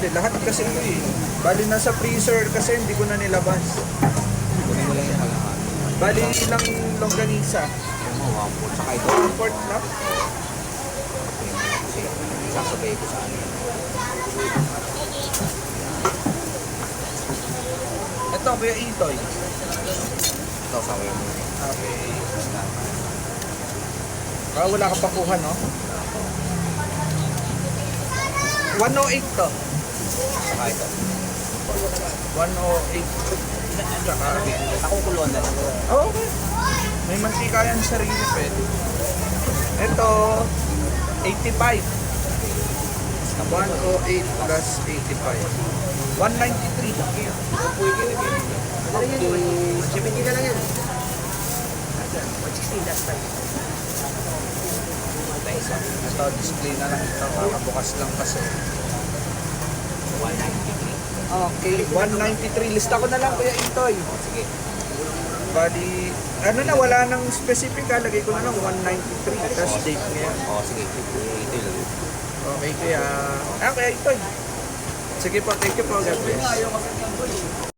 Hindi, lahat kasi ito eh. Bali nasa freezer kasi hindi ko na nilabas. Kunin mo lang yung halahan. Bali ilang longganisa. Yung mo, 1/4. Saka ito. 1/4 lang. Kunin mo lang kasi sasabay ko sa ano. Ito, Kuya Itoy. Ito, sabi mo. Okay. Wala ka pa kuha, no? 108 to. Saka ito. 108. Tsaka, Nakukuluan na lang. oh, okay. May mantika yan sarili, pwede. Ito, 85. 108 plus 85. 193. Up to 70 na lang yan. 160 last time. ito, display na lang ito. Kakabukas lang kasi. 193. Okay, 193. Lista ko na lang, Kuya Itoy. Sige. Bali, ano na, wala nang specific ha. Lagay ko na lang 193. Tapos date ngayon. Sige. Ito lang. Okay, Kuya. Kuya Itoy. Sige po, thank you po. God bless.